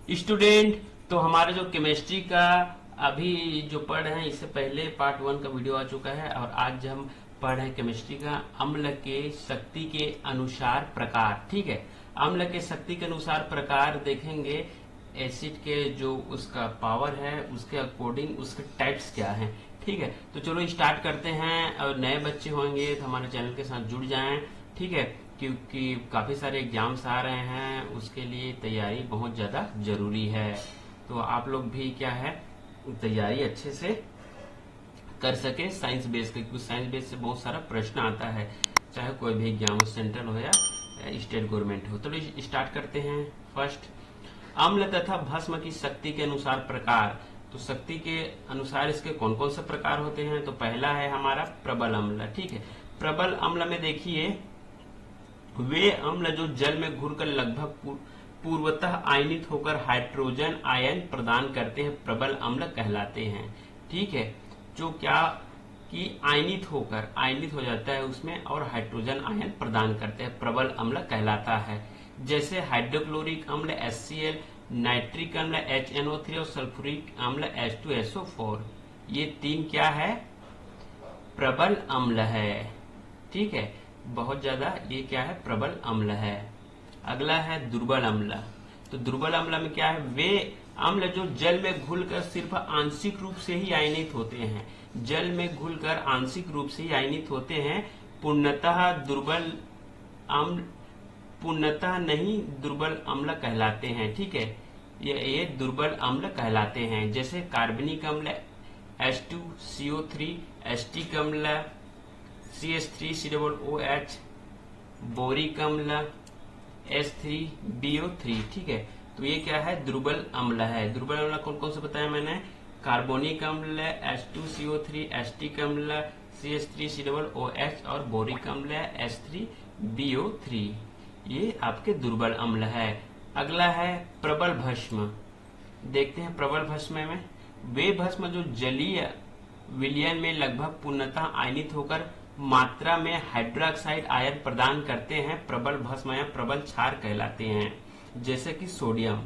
Student, तो हमारे जो केमिस्ट्री का अभी जो पढ़ रहे हैं, इससे पहले पार्ट 1 का वीडियो आ चुका है और आज हम पढ़ रहे हैं केमिस्ट्री का अम्ल के शक्ति के अनुसार प्रकार। ठीक है, अम्ल के शक्ति के अनुसार प्रकार देखेंगे। एसिड के जो उसका पावर है उसके अकॉर्डिंग उसके टाइप्स क्या हैं। ठीक है, तो चलो स्टार्ट करते हैं। और नए बच्चे होंगे तो हमारे चैनल के साथ जुड़ जाएं। ठीक है, क्योंकि काफी सारे एग्जाम्स आ रहे हैं, उसके लिए तैयारी बहुत ज्यादा जरूरी है। तो आप लोग भी क्या है, तैयारी अच्छे से कर सके साइंस बेस के, क्योंकि साइंस बेस से बहुत सारा प्रश्न आता है, चाहे कोई भी एग्जाम हो, सेंट्रल हो या स्टेट गवर्नमेंट हो। तो स्टार्ट करते हैं। फर्स्ट, अम्ल तथा भस्म की शक्ति के अनुसार प्रकार। तो शक्ति के अनुसार इसके कौन कौन से प्रकार होते हैं। तो पहला है हमारा प्रबल अम्ल। ठीक है, प्रबल अम्ल में देखिए, वे अम्ल जो जल में घुलकर लगभग पूर्वतः आयनित होकर हाइड्रोजन आयन प्रदान करते हैं, प्रबल अम्ल कहलाते हैं। ठीक है, जो क्या कि आयनित हो जाता है उसमें और हाइड्रोजन आयन प्रदान करते हैं, प्रबल अम्ल कहलाता है। जैसे हाइड्रोक्लोरिक अम्ल HCl, नाइट्रिक अम्ल HNO3 और सल्फ्यूरिक अम्ल H2SO4। ये तीन क्या है, प्रबल अम्ल है। ठीक है, बहुत ज्यादा ये क्या है, प्रबल अम्ल है। अगला है दुर्बल अम्ल। तो दुर्बल अम्ल में क्या है, वे अम्ल जो जल में घुलकर सिर्फ आंशिक रूप से ही आयनित होते हैं, जल में घुलकर आंशिक रूप से ही आयनित होते हैं, पूर्णतः नहीं दुर्बल अम्ल कहलाते हैं। ठीक है, ये दुर्बल अम्ल कहलाते हैं। जैसे कार्बनिक अम्ल H2CO3, एस्टिक अम्ल CH3COOH, बोरिक अम्ल H3BO3। ठीक है, तो ये क्या है, दुर्बल अम्ल है। दुर्बल अम्ल कौन कौन से बताया मैंने, कार्बोनिक अम्ल H2CO3, एस्टिक अम्ल CH3COOH और बोरिक अम्ल H3BO3। ये आपके दुर्बल अम्ल है। अगला है प्रबल भस्म। देखते हैं प्रबल भस्म में, वे भस्म जो जलीय विलयन में लगभग पूर्णतः आयनित होकर मात्रा में हाइड्रोक्साइड आयन प्रदान करते हैं, प्रबल भस्म या प्रबल क्षार कहलाते हैं। जैसे कि सोडियम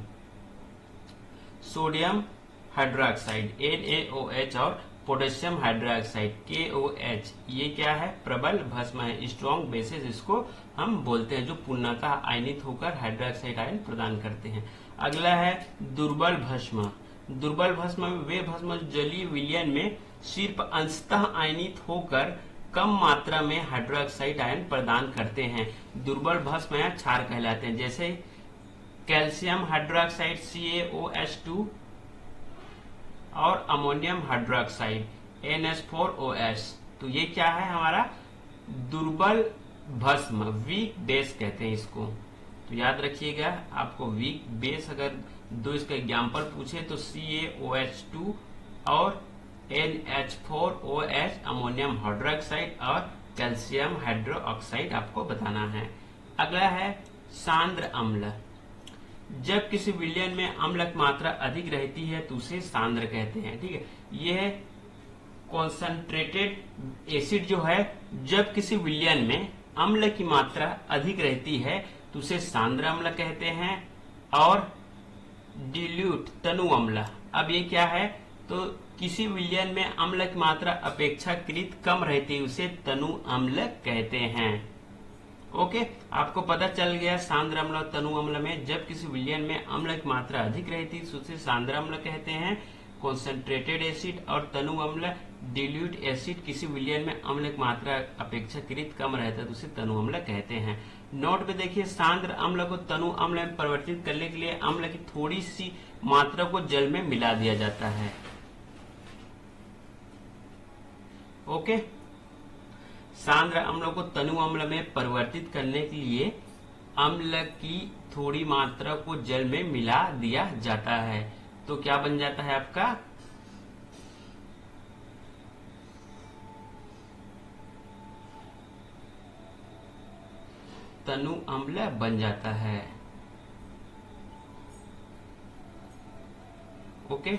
हाइड्रोक्साइड NaOH और पोटेशियम हाइड्रोक्साइड KOH, ये क्या है, प्रबल भस्म है, स्ट्रॉन्ग बेसिस इसको हम बोलते हैं, जो पूर्णतः आयनित होकर हाइड्रोक्साइड आयन प्रदान करते हैं। अगला है दुर्बल भस्म। दुर्बल भस्म में वे भस्म जलीय विलयन में सिर्फ अंशतः आयनित होकर कम मात्रा में हाइड्रोक्साइड आयन प्रदान करते हैं, दुर्बल भस्म या क्षार कहलाते हैं। जैसे कैल्शियम हाइड्रोक्साइड CaOH2 और अमोनियम हाइड्रोक्साइड NH4OH। तो ये क्या है, हमारा दुर्बल भस्म, वीक बेस कहते हैं इसको। तो याद रखिएगा, आपको वीक बेस अगर दो इसका एग्जाम्पल पूछे तो CaOH2 और NH4OH अमोनियम हाइड्रोक्साइड और कैल्शियम हाइड्रोक्साइड आपको बताना है। अगला है सांद्र अम्ल। जब किसी विलयन में अम्ल की मात्रा अधिक रहती है तो उसे सांद्र कहते हैं। ठीक है, यह कॉन्सेंट्रेटेड एसिड जो है, जब किसी विलयन में अम्ल की मात्रा अधिक रहती है तो उसे सांद्र अम्ल कहते हैं। और डिल्यूट तनु अम्ल, अब ये क्या है, तो किसी विलयन में अम्ल की मात्रा अपेक्षाकृत कम रहती है, उसे तनु अम्ल कहते हैं। ओके, आपको पता चल गया सांद्र अम्ल और तनु अम्ल में, जब किसी विलयन में अम्ल की मात्रा अधिक रहती है उसे सांद्र अम्ल कहते हैं, कॉन्सेंट्रेटेड एसिड। और तनु अम्ल डिल्यूट एसिड, किसी विलयन में अम्ल की मात्रा अपेक्षाकृत कम रहता है तो उसे तनु अम्ल कहते हैं। नोट पे देखिए, सांद्र अम्ल को तनु अम्ल में परिवर्तित करने के लिए अम्ल की थोड़ी सी मात्रा को जल में मिला दिया जाता है। ओके, सांद्र अम्ल को तनु अम्ल में परिवर्तित करने के लिए अम्ल की थोड़ी मात्रा को जल में मिला दिया जाता है। तो क्या बन जाता है आपका, तनु अम्ल बन जाता है। ओके,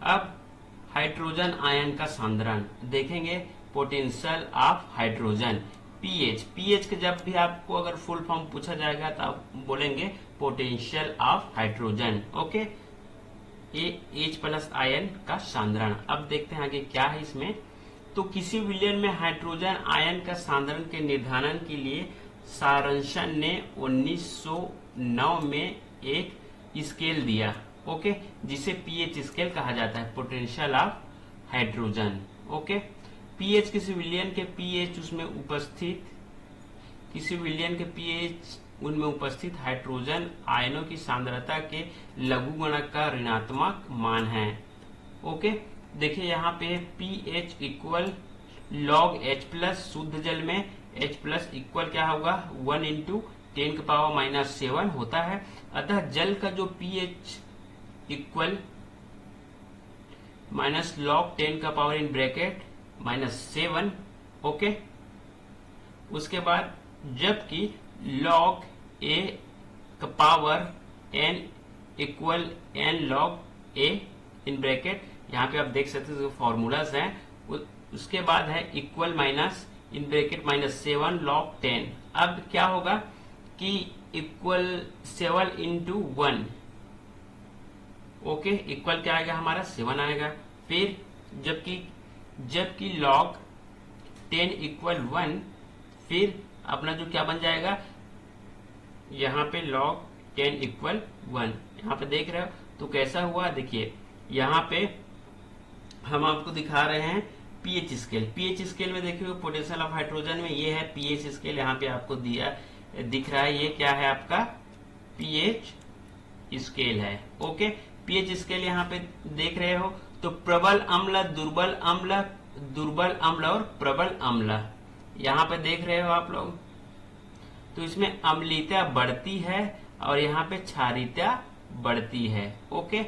अब हाइड्रोजन आयन का सांद्रण देखेंगे, पोटेंशियल ऑफ हाइड्रोजन, पीएच। के जब भी आपको अगर फुल फॉर्म पूछा जाएगा तो आप बोलेंगे पोटेंशियल ऑफ हाइड्रोजन। ओके, ये H प्लस आयन का सांद्रण। अब देखते हैं आगे क्या है इसमें। तो किसी विलयन में हाइड्रोजन आयन का सांद्रण के निर्धारण के लिए सारंसन ने 1909 में एक स्केल दिया, ओके, जिसे पीएच स्केल कहा जाता है, potential of hydrogen. Okay, pH किसी विलयन के पीएच उसमें उपस्थित किसी विलयन के पीएच उनमें उपस्थित हाइड्रोजन आयनों की सांद्रता के लघुगणक का ऋणात्मक मान है। ओके, देखिए यहाँ पे pH equal log H plus, शुद्ध जल में एच प्लस इक्वल क्या होगा 1 इंटू 10⁻⁻7 होता है। अतः जल का जो पीएच इक्वल माइनस लॉग 10 का पावर इन ब्रैकेट -7, ओके। उसके बाद जबकि लॉग ए का power n equal n log A in bracket, यहाँ पे आप देख सकते हैं फॉर्मूलाज हैं। उसके बाद है equal minus in bracket -7 log 10। अब क्या होगा कि इक्वल 7 इंटू 1, ओके, इक्वल क्या आएगा हमारा 7 आएगा। फिर जबकि लॉग 10 इक्वल 1, फिर अपना जो क्या बन जाएगा यहाँ पे लॉग 10 इक्वल 1, यहाँ पे देख रहे हो तो कैसा हुआ। देखिए यहाँ पे हम आपको दिखा रहे हैं पीएच स्केल। पीएच स्केल में देखिए पोटेंशियल ऑफ हाइड्रोजन में ये है पीएच स्केल, यहाँ पे आपको दिख रहा है। ये क्या है आपका पीएच स्केल है। ओके, पीएच स्केल यहाँ पे देख रहे हो तो प्रबल अम्ल, दुर्बल अम्ल और प्रबल अम्ल यहाँ पे देख रहे हो आप लोग। तो इसमें अम्लीयता बढ़ती है और यहाँ पे क्षारीयता बढ़ती है। ओके,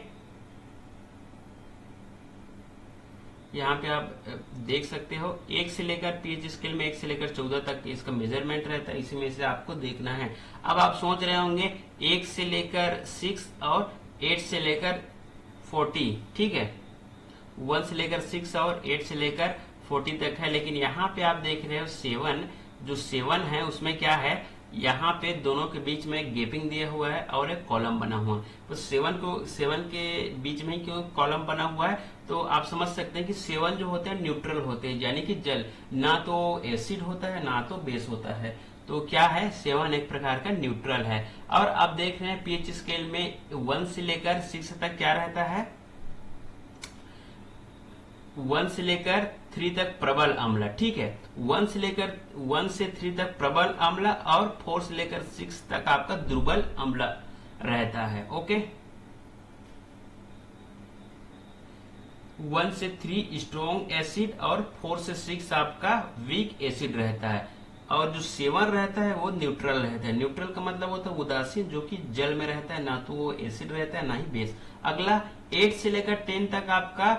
यहाँ पे आप देख सकते हो 1 से लेकर पीएच स्केल में 1 से लेकर 14 तक इसका मेजरमेंट रहता है, इसी में से आपको देखना है। अब आप सोच रहे होंगे 1 से लेकर 6 और 8 से लेकर 40, ठीक है, 1 से लेकर 6 और 8 से लेकर 40 तक है। लेकिन यहाँ पे आप देख रहे हो 7, जो 7 है उसमें क्या है, यहाँ पे दोनों के बीच में गैपिंग दिया हुआ है और एक कॉलम बना हुआ है। तो 7 के बीच में क्यों कॉलम बना हुआ है, तो आप समझ सकते हैं कि 7 जो होते हैं न्यूट्रल होते हैं, यानी कि जल ना तो एसिड होता है ना तो बेस होता है। तो क्या है 7 एक प्रकार का न्यूट्रल है। और आप देख रहे हैं पीएच स्केल में 1 से लेकर 6 तक क्या रहता है, 1 से लेकर 3 तक प्रबल अम्ल, ठीक है, 1 से 3 तक प्रबल अम्ल और 4 से लेकर 6 तक आपका दुर्बल अम्ल रहता है। ओके, 1 से 3 स्ट्रॉन्ग एसिड और 4 से 6 आपका वीक एसिड रहता है। और जो 7 रहता है वो न्यूट्रल रहता है। न्यूट्रल का मतलब होता है उदासीन, जो कि जल में रहता है, ना तो वो एसिड रहता है ना ही बेस। अगला 8 से लेकर 10 तक आपका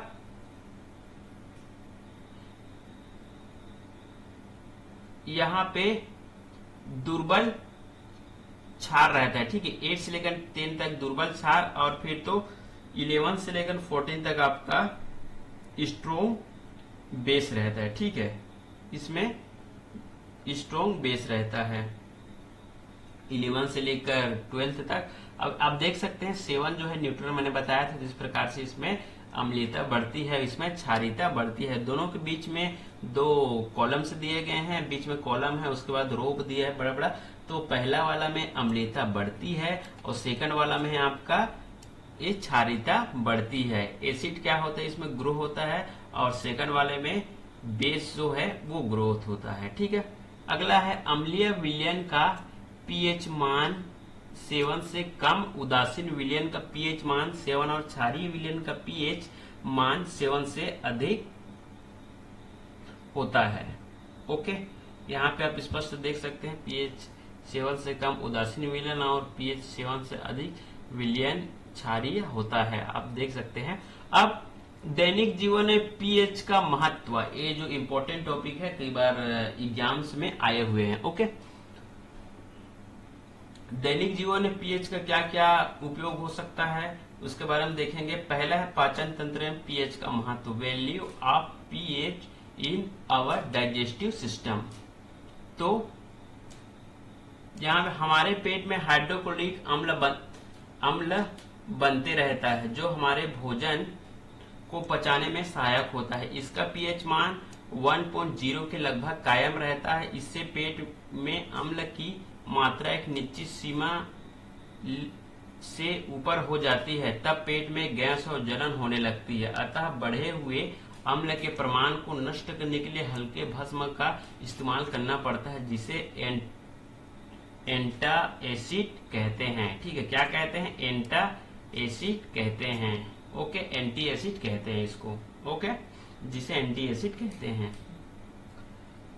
यहाँ पे दुर्बल क्षार रहता है, ठीक है, 8 से लेकर 10 तक दुर्बल क्षार और फिर तो 11 से लेकर 14 तक आपका स्ट्रॉन्ग बेस रहता है, ठीक है, इसमें स्ट्रॉन्ग बेस रहता है 11 से लेकर 12 तक। अब आप देख सकते हैं 7 जो है न्यूट्रल मैंने बताया था, जिस प्रकार से इसमें अम्लीयता बढ़ती है, इसमें क्षारीयता बढ़ती है। दोनों के बीच में 2 कॉलम्स दिए गए हैं, बीच में कॉलम है, उसके बाद रो दिया है बड़ा बड़ा। तो पहला वाला में अम्लीयता बढ़ती है और सेकंड वाला में आपका ये क्षारीयता बढ़ती है। एसिड क्या होता है इसमें ग्रो होता है और सेकंड वाले में बेस जो है वो ग्रोथ होता है, ठीक है। अगला है अम्लीय विलयन का पीएच मान 7 से कम, उदासीन विलयन का पीएच मान 7 और क्षारीय विलयन का पीएच मान 7 से अधिक होता है। ओके, यहाँ पे आप स्पष्ट देख सकते हैं पीएच 7 से कम उदासीन विलयन और पीएच 7 से अधिक विलयन क्षारीय होता है, आप देख सकते हैं। अब दैनिक जीवन में पीएच का महत्व, ये जो इंपॉर्टेंट टॉपिक है, कई बार एग्जाम्स में आए हुए हैं। ओके, दैनिक जीवन में पीएच का क्या क्या उपयोग हो सकता है उसके बारे में देखेंगे। पहला है पाचन तंत्र में पीएच का महत्व, value of pH in our digestive system. तो जहाँ हमारे पेट में हाइड्रोक्लोरिक अम्ल बनते रहता है, जो हमारे भोजन को पचाने में सहायक होता है। इसका पीएच मान 1.0 के लगभग कायम रहता है। इससे पेट में अम्ल की मात्रा एक निश्चित सीमा से ऊपर हो जाती है, तब पेट में गैस और जलन होने लगती है। अतः बढ़े हुए अम्ल के प्रमाण को नष्ट करने के लिए हल्के भस्म का इस्तेमाल करना पड़ता है, जिसे एंटाएसिड कहते हैं। ठीक है, क्या कहते हैं? एंटाएसिड कहते हैं। ओके, एंटी एसिड कहते हैं इसको। ओके, जिसे एंटी एसिड कहते हैं।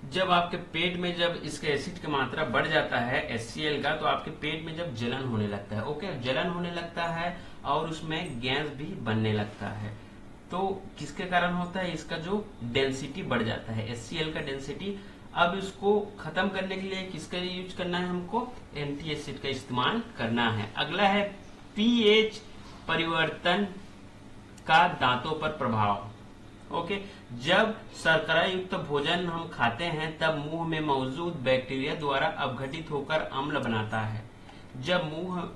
जब आपके पेट में जब इसके एसिड की मात्रा बढ़ जाता है HCl का, तो आपके पेट में जब जलन होने लगता है। ओके, जलन होने लगता है और उसमें गैस भी बनने लगता है। तो किसके कारण होता है? इसका जो डेंसिटी बढ़ जाता है, HCl का डेंसिटी। अब इसको खत्म करने के लिए किसका यूज करना है? हमको एंटी एसिड का इस्तेमाल करना है। अगला है पीएच परिवर्तन का दांतों पर प्रभाव। ओके, जब शर्करा युक्त भोजन हम खाते हैं, तब मुंह में मौजूद बैक्टीरिया द्वारा अपघटित होकर अम्ल बनाता है। जब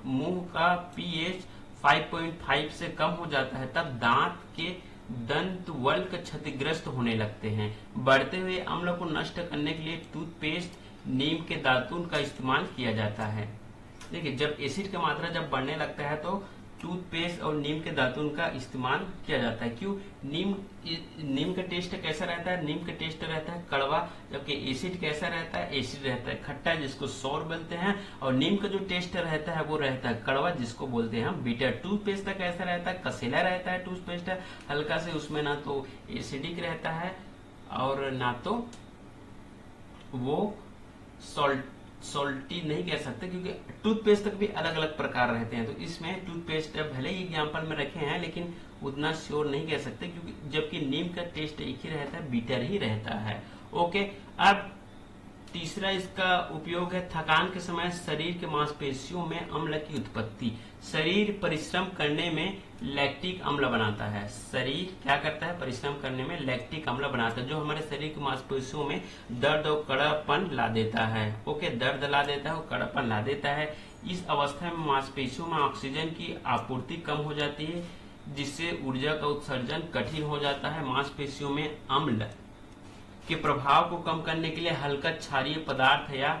मुंह का पीएच 5.5 से कम हो जाता है, तब दांत के दंतवल्क क्षतिग्रस्त होने लगते हैं। बढ़ते हुए अम्ल को नष्ट करने के लिए टूथपेस्ट, नीम के दातुन का इस्तेमाल किया जाता है। देखिए, जब एसिड की मात्रा जब बढ़ने लगता है तो टूथपेस्ट और नीम के दातुन का इस्तेमाल किया जाता है। क्यों? नीम का टेस्ट कैसा रहता है? नीम का टेस्ट रहता है कड़वा, जबकि एसिड कैसा रहता है? एसिड रहता है खट्टा, जिसको सौर बोलते हैं। और नीम का जो टेस्ट रहता है वो रहता है कड़वा, जिसको बोलते हैं हम बीटर। टूथपेस्ट का कैसा रहता है? कसेला रहता है टूथपेस्ट, हल्का से, उसमें ना तो एसिडिक रहता है और ना तो वो सॉल्टी नहीं कह सकते, क्योंकि टूथपेस्ट तक भी अलग अलग प्रकार रहते हैं। तो इसमें टूथपेस्ट भले ही एग्जाम्पल में रखे हैं, लेकिन उतना श्योर नहीं कह सकते, क्योंकि जबकि नीम का टेस्ट एक ही रहता है, बीटर ही रहता है। ओके, अब तीसरा इसका उपयोग है थकान के समय शरीर के मांसपेशियों में अम्ल की उत्पत्ति। शरीर परिश्रम करने में लैक्टिक अम्ल बनाता है। शरीर क्या करता है? परिश्रम करने में लैक्टिक अम्ल बनाता है, जो हमारे शरीर की मांसपेशियों में दर्द और कड़ापन ला देता है। ओके, दर्द ला देता है और कड़ापन ला देता है। इस अवस्था में मांसपेशियों में ऑक्सीजन की आपूर्ति कम हो जाती है, जिससे ऊर्जा का उत्सर्जन कठिन हो जाता है। मांसपेशियों में अम्ल के प्रभाव को कम करने के लिए हल्का क्षारीय पदार्थ या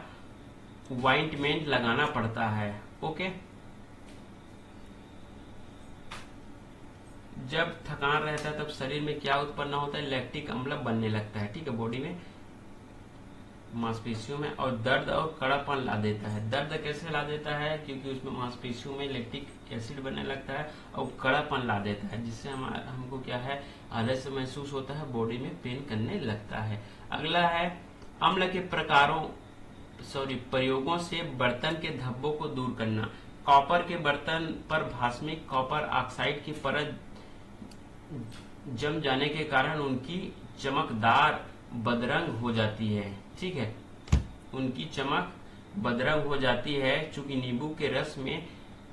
ऑइंटमेंट लगाना पड़ता है। ओके, जब थकान रहता है तब शरीर में क्या उत्पन्न होता है? लैक्टिक अम्ल बनने लगता है। ठीक है, बॉडी में, मांसपेशियों में, और दर्द और कड़ापन ला देता है। दर्द कैसे ला देता है? क्योंकि उसमें मांसपेशियों में लैक्टिक एसिड बनने लगता है और कड़ापन ला देता है, जिससे हमको क्या है? आलस्य महसूस होता है, बॉडी में पेन करने लगता है। अगला है अम्ल के प्रयोगों से बर्तन के धब्बों को दूर करना। कॉपर के बर्तन पर भास्मिक कॉपर ऑक्साइड की परत जम जाने के कारण उनकी चमकदार बदरंग हो जाती है। ठीक है, उनकी चमक बदरंग हो जाती है। चूंकि नींबू के रस में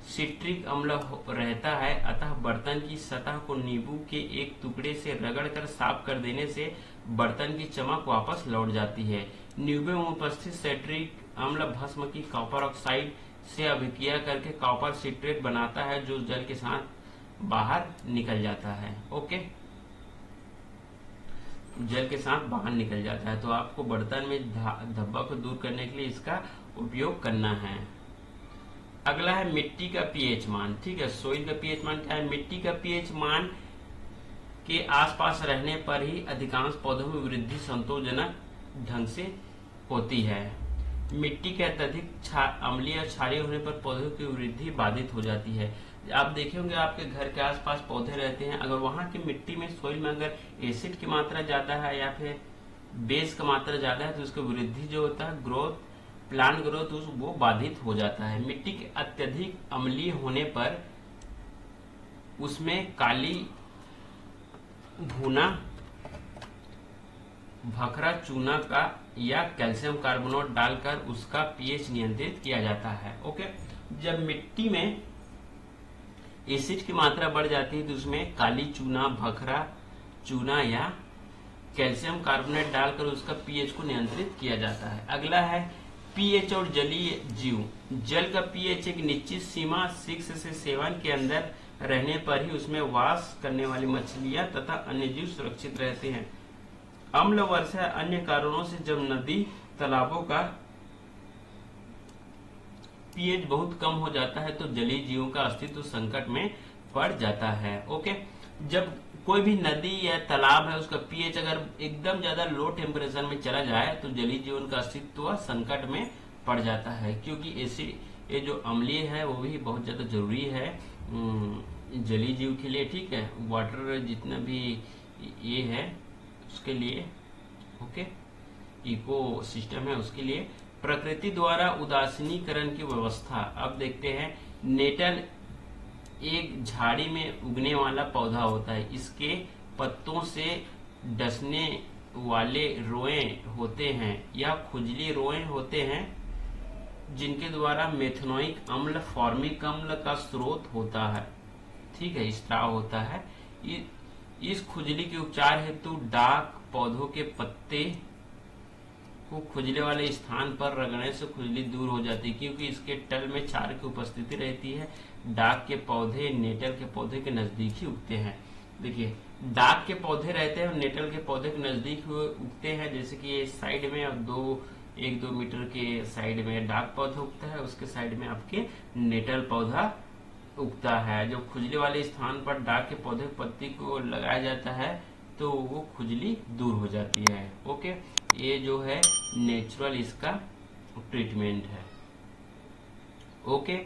सिट्रिक अम्ल रहता है, अतः बर्तन की सतह को नींबू के एक टुकड़े से रगड़कर साफ कर देने से बर्तन की चमक वापस लौट जाती है। नींबू में उपस्थित सिट्रिक अम्ल भस्म की कॉपर ऑक्साइड से अभिक्रिया करके कॉपर सिट्रेट बनाता है, जो जल के साथ बाहर निकल जाता है। ओके, जल के साथ बाहर निकल जाता है। तो आपको बर्तन में धब्बा को दूर करने के लिए इसका उपयोग करना है। अगला है मिट्टी का पीएच मान। ठीक है, सोइल का पीएच मान क्या है? मिट्टी का पीएच मान के आसपास रहने पर ही अधिकांश पौधों में वृद्धि संतोषजनक ढंग से होती है। मिट्टी के अत्यधिक अम्लीय और क्षारीय होने पर पौधों की वृद्धि बाधित हो जाती है। आप देखे होंगे आपके घर के आसपास पौधे रहते हैं, अगर वहां की मिट्टी में, सोइल में अगर एसिड की मात्रा ज्यादा है या फिर बेस की मात्रा ज्यादा है, तो उसकी वृद्धि जो होता है, ग्रोथ, प्लांट ग्रोथ, वो बाधित हो जाता है। मिट्टी के अत्यधिक अम्लीय होने पर उसमें काली भूना, भखरा चूना का या कैल्शियम कार्बोनेट डालकर उसका पीएच नियंत्रित किया जाता है। ओके, जब मिट्टी में एसिड की मात्रा बढ़ जाती है तो उसमें काली चूना, भखरा चूना या कैल्शियम कार्बोनेट डालकर उसका पीएच को नियंत्रित किया जाता है। अगला है पीएच और जलीय जीव, जल का पीएच एक निश्चित सीमा 6 से 7 के अंदर रहने पर ही उसमें वास करने वाली मछलियां तथा अन्य जीव सुरक्षित रहते हैं। अम्ल वर्षा अन्य कारणों से जब नदी तालाबों का पीएच बहुत कम हो जाता है तो जलीय जीवों का अस्तित्व संकट में पड़ जाता है। ओके, जब कोई भी नदी या तालाब है उसका पीएच अगर एकदम ज्यादा लो टेम्परेचर में चला जाए तो जलीय जीवन का अस्तित्व संकट में पड़ जाता है, क्योंकि एसिड ये जो अम्लीय है वो भी बहुत ज्यादा जरूरी है जलीय जीव के लिए। ठीक है, वाटर जितना भी ये है उसके लिए, ओके, इको सिस्टम है उसके लिए प्रकृति द्वारा उदासीनीकरण की व्यवस्था। अब देखते हैं, नेटल एक झाड़ी में उगने वाला पौधा होता है। इसके पत्तों से डसने वाले रोए होते हैं या खुजली रोए होते हैं जिनके द्वारा मेथनोइक अम्ल फॉर्मिक अम्ल का स्रोत होता है। ठीक है, स्त्राव होता है। इस खुजली के उपचार हेतु डाक पौधों के पत्ते को खुजले वाले स्थान पर रगड़ने से खुजली दूर हो जाती है, क्योंकि इसके तल में क्षार की उपस्थिति रहती है। डाक के पौधे नेटल के पौधे के नजदीक ही उगते हैं। देखिए, डाक के पौधे रहते हैं और नेटल के पौधे के नजदीक उगते हैं, जैसे कि ये साइड में अब 1-2 मीटर के साइड में डाक पौधा उगता है, उसके साइड में आपके नेटल पौधा उगता है। जो खुजली वाले स्थान पर डाक के पौधे पत्ती को लगाया जाता है तो वो खुजली दूर हो जाती है। ओके, ये जो है नेचुरल इसका ट्रीटमेंट है। ओके।